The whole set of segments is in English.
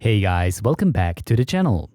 Hey guys, welcome back to the channel.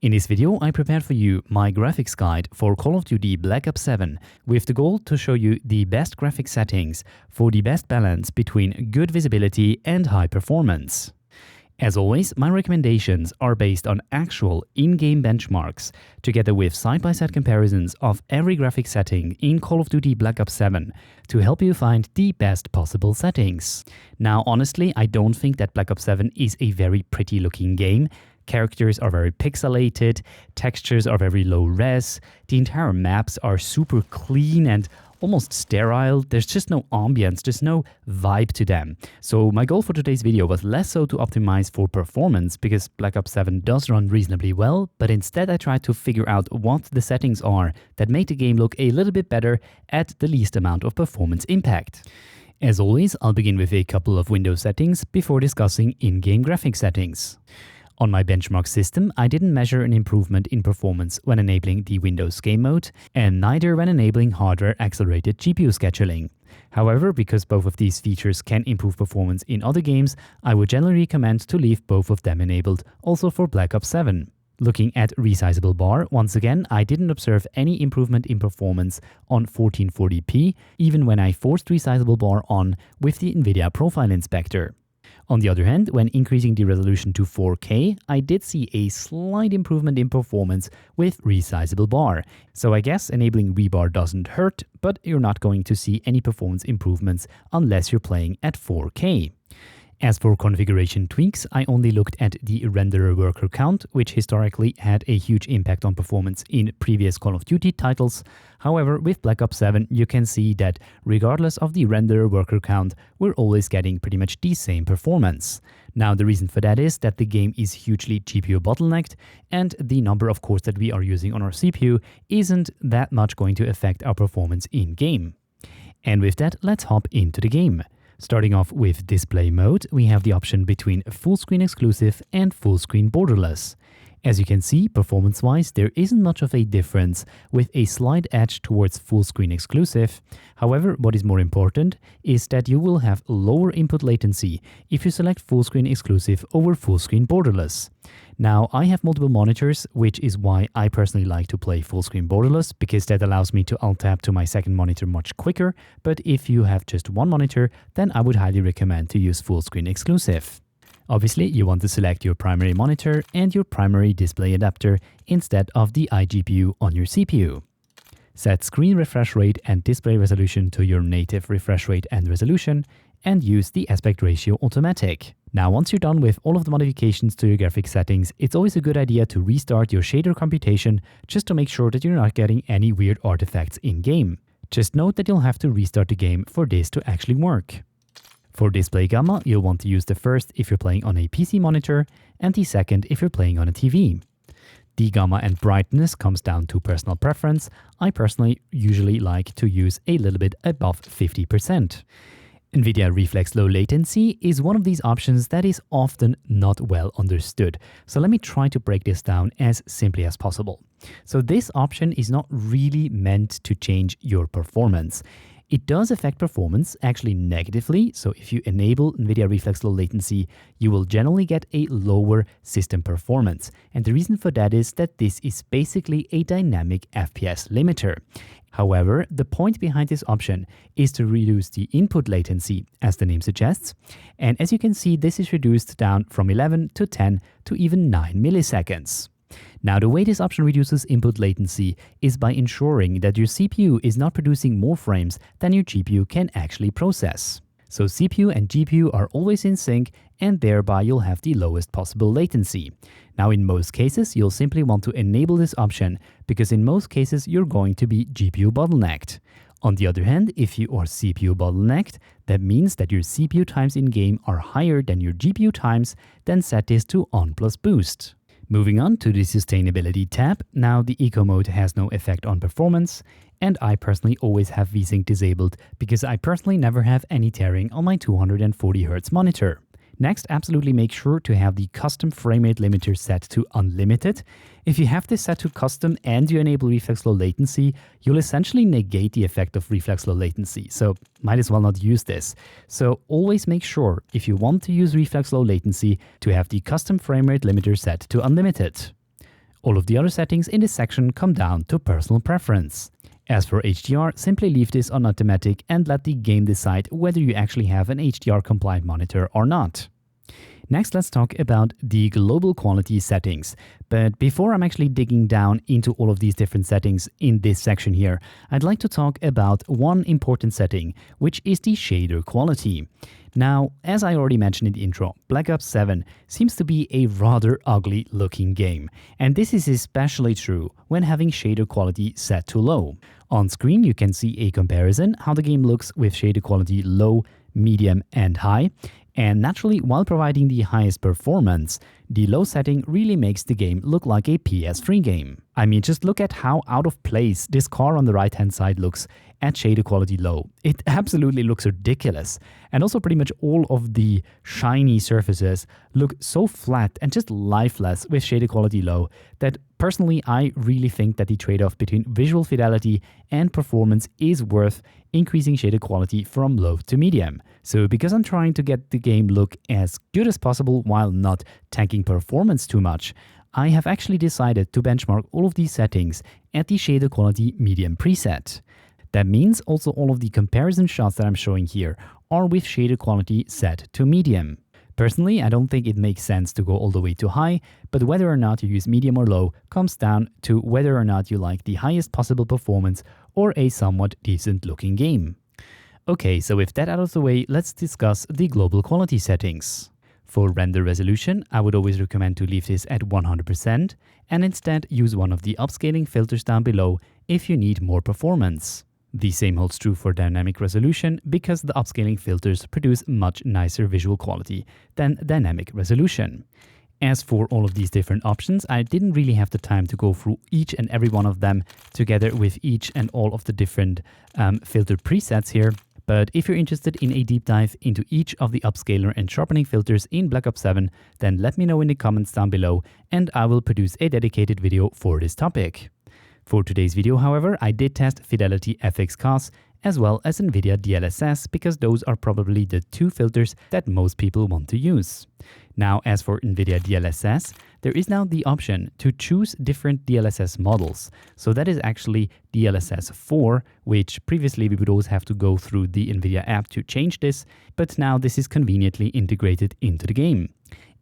In this video, I prepared for you my graphics guide for Call of Duty Black Ops 7 with the goal to show you the best graphics settings for the best balance between good visibility and high performance. As always, my recommendations are based on actual in-game benchmarks, together with side-by-side comparisons of every graphics setting in Call of Duty Black Ops 7 to help you find the best possible settings. Now, honestly, I don't think that Black Ops 7 is a very pretty looking game. Characters are very pixelated, textures are very low res, the entire maps are super clean and almost sterile. There's just no ambience, there's no vibe to them. So my goal for today's video was less so to optimize for performance, because Black Ops 7 does run reasonably well, but instead I tried to figure out what the settings are that make the game look a little bit better at the least amount of performance impact. As always, I'll begin with a couple of Windows settings before discussing in-game graphics settings. On my benchmark system, I didn't measure an improvement in performance when enabling the Windows Game Mode, and neither when enabling hardware-accelerated GPU scheduling. However, because both of these features can improve performance in other games, I would generally recommend to leave both of them enabled, also for Black Ops 7. Looking at Resizable BAR, once again, I didn't observe any improvement in performance on 1440p, even when I forced Resizable BAR on with the Nvidia Profile Inspector. On the other hand, when increasing the resolution to 4K, I did see a slight improvement in performance with Resizable BAR. So I guess enabling Rebar doesn't hurt, but you're not going to see any performance improvements unless you're playing at 4K. As for configuration tweaks, I only looked at the RendererWorkerCount, which historically had a huge impact on performance in previous Call of Duty titles. However, with Black Ops 7, you can see that regardless of the RendererWorkerCount, we're always getting pretty much the same performance. Now, the reason for that is that the game is hugely GPU bottlenecked, and the number of cores that we are using on our CPU isn't that much going to affect our performance in-game. And with that, let's hop into the game. Starting off with display mode, we have the option between full screen exclusive and full screen borderless. As you can see, performance-wise, there isn't much of a difference, with a slight edge towards full screen exclusive. However, what is more important is that you will have lower input latency if you select full screen exclusive over full screen borderless. Now, I have multiple monitors, which is why I personally like to play full screen borderless, because that allows me to alt-tab to my second monitor much quicker. But if you have just one monitor, then I would highly recommend to use full screen exclusive. Obviously, you want to select your primary monitor and your primary display adapter instead of the iGPU on your CPU. Set screen refresh rate and display resolution to your native refresh rate and resolution, and use the aspect ratio automatic. Now, once you're done with all of the modifications to your graphics settings, it's always a good idea to restart your shader computation just to make sure that you're not getting any weird artifacts in-game. Just note that you'll have to restart the game for this to actually work. For display gamma, you'll want to use the first if you're playing on a PC monitor, and the second if you're playing on a TV. The gamma and brightness comes down to personal preference. I personally usually like to use a little bit above 50%. Nvidia Reflex Low Latency is one of these options that is often not well understood. So let me try to break this down as simply as possible. So this option is not really meant to change your performance. It does affect performance, actually negatively. So if you enable Nvidia Reflex Low Latency, you will generally get a lower system performance. And the reason for that is that this is basically a dynamic FPS limiter. However, the point behind this option is to reduce the input latency, as the name suggests. And as you can see, this is reduced down from 11 to 10 to even 9 milliseconds. Now, the way this option reduces input latency is by ensuring that your CPU is not producing more frames than your GPU can actually process. So CPU and GPU are always in sync, and thereby you'll have the lowest possible latency. Now, in most cases, you'll simply want to enable this option, because in most cases you're going to be GPU bottlenecked. On the other hand, if you are CPU bottlenecked, that means that your CPU times in-game are higher than your GPU times, then set this to on plus boost. Moving on to the sustainability tab, now the eco mode has no effect on performance, and I personally always have VSync disabled because I personally never have any tearing on my 240Hz monitor. Next, absolutely make sure to have the custom frame rate limiter set to unlimited. If you have this set to custom and you enable reflex low latency, you'll essentially negate the effect of reflex low latency, so might as well not use this. So always make sure, if you want to use reflex low latency, to have the custom frame rate limiter set to unlimited. All of the other settings in this section come down to personal preference. As for HDR, simply leave this on automatic and let the game decide whether you actually have an HDR compliant monitor or not. Next, let's talk about the global quality settings. But before I'm actually digging down into all of these different settings in this section here, I'd like to talk about one important setting, which is the shader quality. Now, as I already mentioned in the intro, Black Ops 7 seems to be a rather ugly looking game, and this is especially true when having shader quality set to low. On screen you can see a comparison how the game looks with shader quality low, medium and high, and naturally while providing the highest performance, the low setting really makes the game look like a PS3 game. I mean, just look at how out of place this car on the right hand side looks at shader quality low. It absolutely looks ridiculous. And also pretty much all of the shiny surfaces look so flat and just lifeless with shader quality low that personally I really think that the trade-off between visual fidelity and performance is worth increasing shader quality from low to medium. So because I'm trying to get the game look as good as possible while not tanking performance too much, I have actually decided to benchmark all of these settings at the shader quality medium preset. That means also all of the comparison shots that I'm showing here are with shader quality set to medium. Personally, I don't think it makes sense to go all the way to high, but whether or not you use medium or low comes down to whether or not you like the highest possible performance or a somewhat decent looking game. Okay, so with that out of the way, let's discuss the global quality settings. For render resolution, I would always recommend to leave this at 100% and instead use one of the upscaling filters down below if you need more performance. The same holds true for dynamic resolution because the upscaling filters produce much nicer visual quality than dynamic resolution. As for all of these different options, I didn't really have the time to go through each and every one of them together with each and all of the different filter presets here. But if you're interested in a deep dive into each of the upscaler and sharpening filters in Black Ops 7, then let me know in the comments down below and I will produce a dedicated video for this topic. For today's video, however, I did test Fidelity FX COS as well as Nvidia DLSS because those are probably the two filters that most people want to use. Now, as for Nvidia DLSS, there is now the option to choose different DLSS models. So that is actually DLSS 4, which previously we would always have to go through the Nvidia app to change this, but now this is conveniently integrated into the game.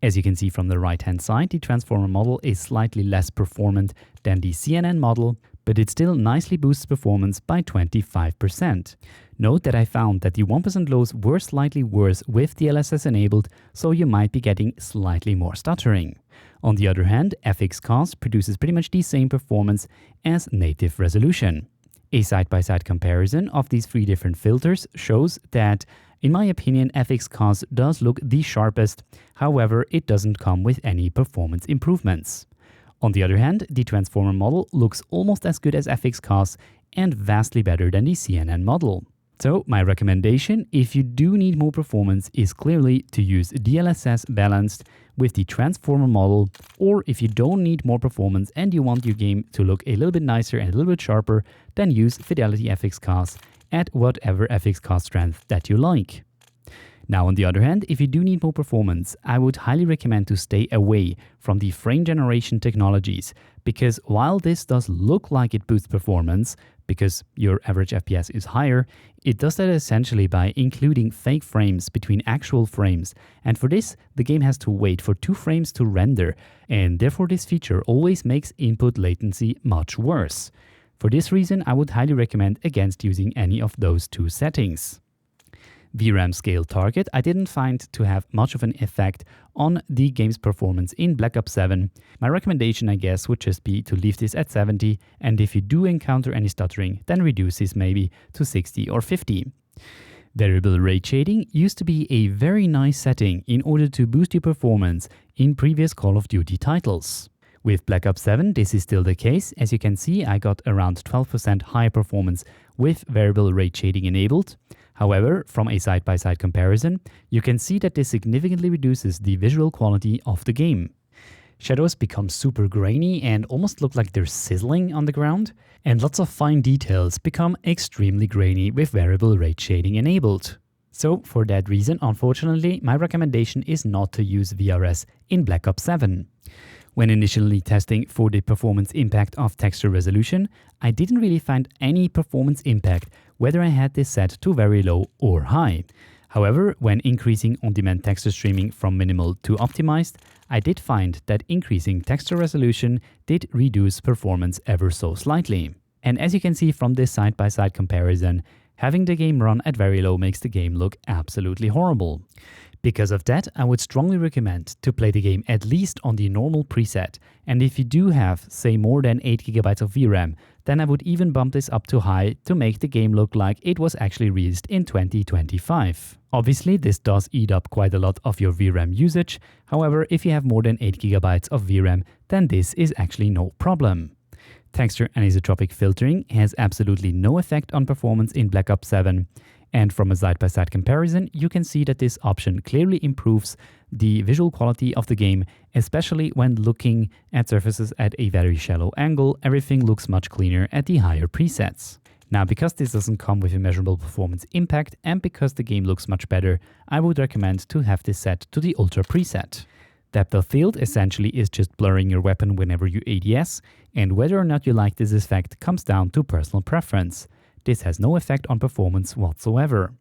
As you can see from the right-hand side, the transformer model is slightly less performant than the CNN model, but it still nicely boosts performance by 25%. Note that I found that the 1% lows were slightly worse with DLSS enabled, so you might be getting slightly more stuttering. On the other hand, FX COS produces pretty much the same performance as native resolution. A side-by-side comparison of these three different filters shows that, in my opinion, FX COS does look the sharpest, however, it doesn't come with any performance improvements. On the other hand, the transformer model looks almost as good as FX COS and vastly better than the CNN model. So my recommendation, if you do need more performance, is clearly to use DLSS balanced with the transformer model, or if you don't need more performance and you want your game to look a little bit nicer and a little bit sharper, then use Fidelity FX COS at whatever FX COS strength that you like. Now, on the other hand, if you do need more performance, I would highly recommend to stay away from the frame generation technologies, because while this does look like it boosts performance, because your average FPS is higher, it does that essentially by including fake frames between actual frames, and for this, the game has to wait for 2 frames to render, and therefore this feature always makes input latency much worse. For this reason, I would highly recommend against using any of those 2 settings. VRAM scale target I didn't find to have much of an effect on the game's performance in Black Ops 7. My recommendation, I guess, would just be to leave this at 70, and if you do encounter any stuttering, then reduce this maybe to 60 or 50. Variable rate shading used to be a very nice setting in order to boost your performance in previous Call of Duty titles. With Black Ops 7, this is still the case. As you can see, I got around 12% higher performance with variable rate shading enabled. However, from a side-by-side comparison, you can see that this significantly reduces the visual quality of the game. Shadows become super grainy and almost look like they're sizzling on the ground, and lots of fine details become extremely grainy with variable rate shading enabled. So for that reason, unfortunately, my recommendation is not to use VRS in Black Ops 7. When initially testing for the performance impact of texture resolution, I didn't really find any performance impact whether I had this set to very low or high. However, when increasing on-demand texture streaming from minimal to optimized, I did find that increasing texture resolution did reduce performance ever so slightly. And as you can see from this side-by-side comparison, having the game run at very low makes the game look absolutely horrible. Because of that, I would strongly recommend to play the game at least on the normal preset, and if you do have, say, more than 8GB of VRAM, then I would even bump this up to high to make the game look like it was actually released in 2025. Obviously, this does eat up quite a lot of your VRAM usage, however, if you have more than 8GB of VRAM, then this is actually no problem. Texture anisotropic filtering has absolutely no effect on performance in Black Ops 7. And from a side-by-side comparison, you can see that this option clearly improves the visual quality of the game, especially when looking at surfaces at a very shallow angle. Everything looks much cleaner at the higher presets. Now, because this doesn't come with a measurable performance impact and because the game looks much better, I would recommend to have this set to the Ultra preset. Depth of field essentially is just blurring your weapon whenever you ADS, and whether or not you like this effect comes down to personal preference. This has no effect on performance whatsoever.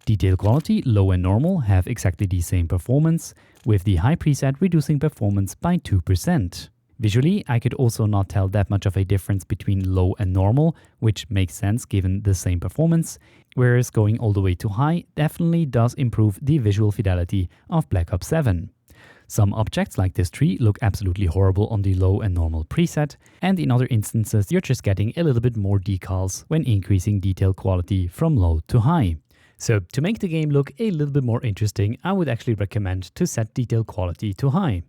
Detail quality, low and normal, have exactly the same performance, with the high preset reducing performance by 2%. Visually, I could also not tell that much of a difference between low and normal, which makes sense given the same performance, whereas going all the way to high definitely does improve the visual fidelity of Black Ops 7. Some objects like this tree look absolutely horrible on the low and normal preset, and in other instances you're just getting a little bit more decals when increasing detail quality from low to high. So to make the game look a little bit more interesting, I would actually recommend to set detail quality to high.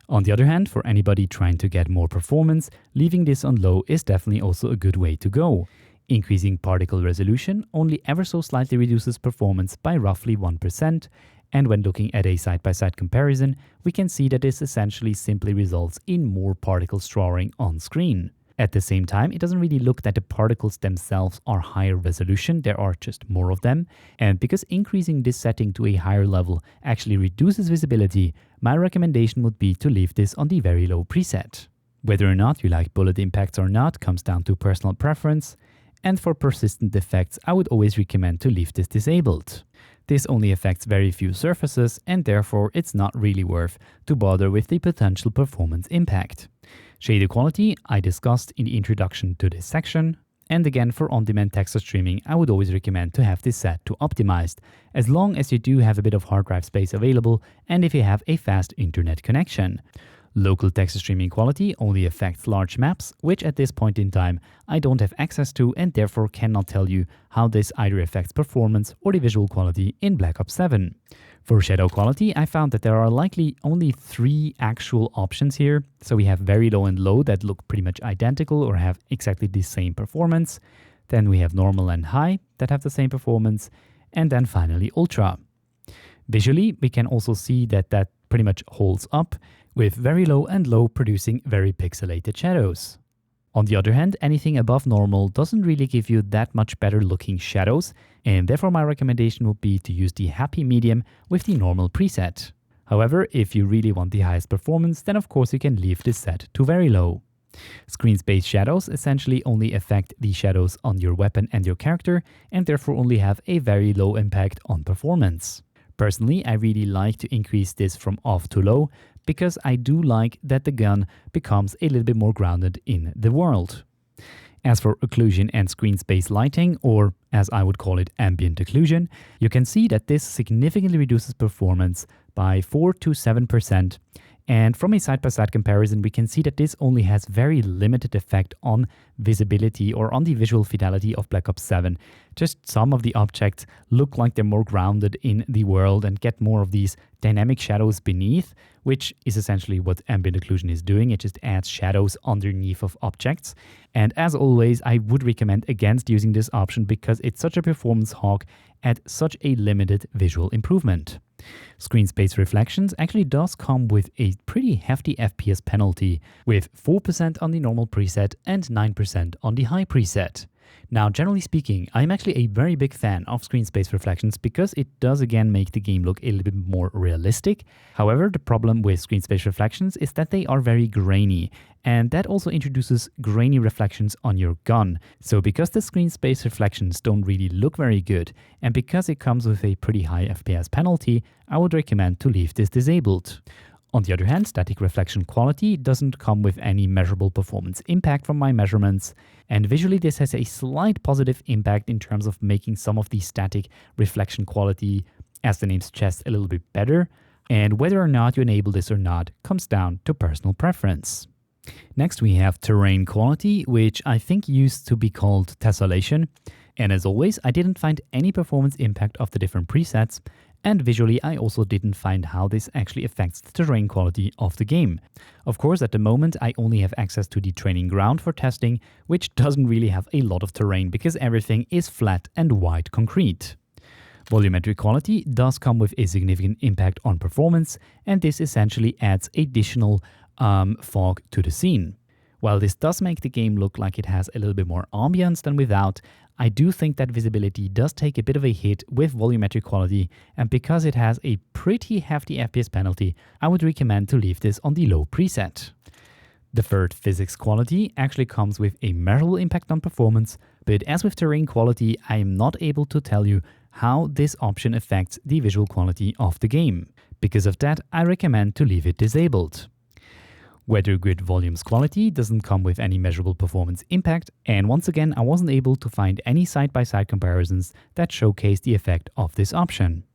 On the other hand, for anybody trying to get more performance, leaving this on low is definitely also a good way to go. Increasing particle resolution only ever so slightly reduces performance by roughly 1%, and when looking at a side-by-side comparison, we can see that this essentially simply results in more particles drawing on screen. At the same time, it doesn't really look that the particles themselves are higher resolution, there are just more of them, and because increasing this setting to a higher level actually reduces visibility, my recommendation would be to leave this on the very low preset. Whether or not you like bullet impacts or not comes down to personal preference, and for persistent effects I would always recommend to leave this disabled. This only affects very few surfaces and therefore it's not really worth to bother with the potential performance impact. Shader quality I discussed in the introduction to this section, and again for on-demand texture streaming I would always recommend to have this set to optimized, as long as you do have a bit of hard drive space available and if you have a fast internet connection. Local texture streaming quality only affects large maps, which at this point in time I don't have access to and therefore cannot tell you how this either affects performance or the visual quality in Black Ops 7. For shadow quality, I found that there are likely only 3 actual options here. So we have very low and low that look pretty much identical or have exactly the same performance. Then we have normal and high that have the same performance. And then finally ultra. Visually, we can also see that that pretty much holds up, with very low and low producing very pixelated shadows. On the other hand, anything above normal doesn't really give you that much better looking shadows, and therefore my recommendation would be to use the happy medium with the normal preset. However, if you really want the highest performance, then of course you can leave this set to very low. Screen space shadows essentially only affect the shadows on your weapon and your character, and therefore only have a very low impact on performance. Personally, I really like to increase this from off to low, because I do like that the gun becomes a little bit more grounded in the world. As for occlusion and screen space lighting, or as I would call it ambient occlusion, you can see that this significantly reduces performance by 4 to 7%, And from a side-by-side comparison, we can see that this only has very limited effect on visibility or on the visual fidelity of Black Ops 7. Just some of the objects look like they're more grounded in the world and get more of these dynamic shadows beneath, which is essentially what ambient occlusion is doing. It just adds shadows underneath of objects. And as always, I would recommend against using this option because it's such a performance hog at such a limited visual improvement. Screen space reflections actually does come with a pretty hefty FPS penalty, with 4% on the normal preset and 9% on the high preset. Now, generally speaking, I'm actually a very big fan of screen space reflections because it does again make the game look a little bit more realistic. However, the problem with screen space reflections is that they are very grainy, and that also introduces grainy reflections on your gun. So because the screen space reflections don't really look very good, and because it comes with a pretty high FPS penalty, I would recommend to leave this disabled. On the other hand, static reflection quality doesn't come with any measurable performance impact from my measurements, and visually this has a slight positive impact in terms of making some of the static reflection quality, as the name suggests, a little bit better, and whether or not you enable this or not comes down to personal preference. Next we have terrain quality, which I think used to be called tessellation, and as always I didn't find any performance impact of the different presets. And visually, I also didn't find how this actually affects the terrain quality of the game. Of course, at the moment, I only have access to the training ground for testing, which doesn't really have a lot of terrain because everything is flat and white concrete. Volumetric quality does come with a significant impact on performance, and this essentially adds additional fog to the scene. While this does make the game look like it has a little bit more ambience than without, I do think that visibility does take a bit of a hit with volumetric quality, and because it has a pretty hefty FPS penalty, I would recommend to leave this on the low preset. Deferred physics quality actually comes with a measurable impact on performance, but as with terrain quality, I am not able to tell you how this option affects the visual quality of the game. Because of that, I recommend to leave it disabled. Weather grid volumes quality doesn't come with any measurable performance impact, and once again I wasn't able to find any side-by-side comparisons that showcase the effect of this option.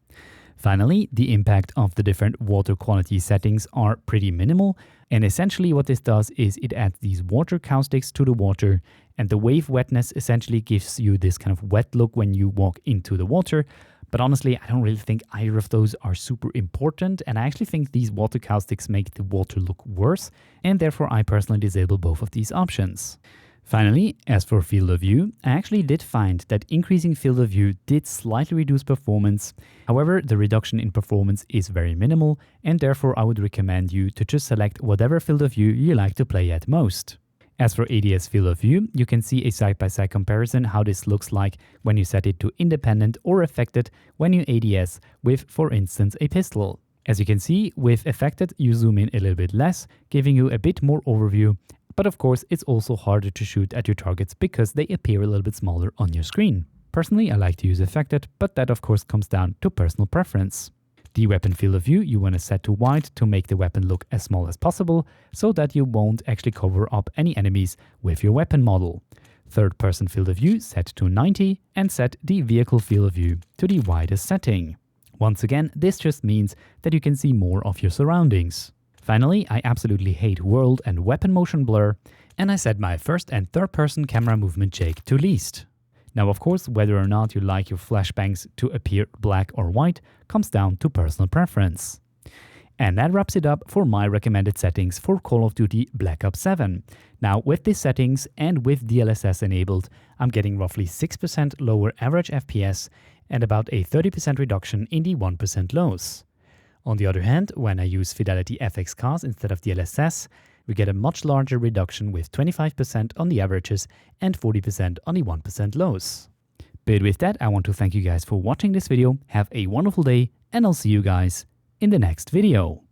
Finally, the impact of the different water quality settings are pretty minimal, and essentially what this does is it adds these water caustics to the water, and the wave wetness essentially gives you this kind of wet look when you walk into the water. But honestly, I don't really think either of those are super important, and I actually think these water caustics make the water look worse, and therefore I personally disable both of these options. Finally, as for field of view, I actually did find that increasing field of view did slightly reduce performance. However, the reduction in performance is very minimal, and therefore I would recommend you to just select whatever field of view you like to play at most. As for ADS field of view, you can see a side-by-side comparison how this looks like when you set it to independent or affected when you ADS with, for instance, a pistol. As you can see, with affected you zoom in a little bit less, giving you a bit more overview, but of course it's also harder to shoot at your targets because they appear a little bit smaller on your screen. Personally, I like to use affected, but that of course comes down to personal preference. The weapon field of view you want to set to wide to make the weapon look as small as possible so that you won't actually cover up any enemies with your weapon model. Third person field of view set to 90 and set the vehicle field of view to the widest setting. Once again, this just means that you can see more of your surroundings. Finally, I absolutely hate world and weapon motion blur, and I set my first and third person camera movement shake to least. Now, of course, whether or not you like your flashbangs to appear black or white comes down to personal preference. And that wraps it up for my recommended settings for Call of Duty Black Ops 7. Now, with these settings and with DLSS enabled, I'm getting roughly 6% lower average FPS and about a 30% reduction in the 1% lows. On the other hand, when I use Fidelity FX CAS instead of DLSS, we get a much larger reduction with 25% on the averages and 40% on the 1% lows. But with that, I want to thank you guys for watching this video. Have a wonderful day, and I'll see you guys in the next video.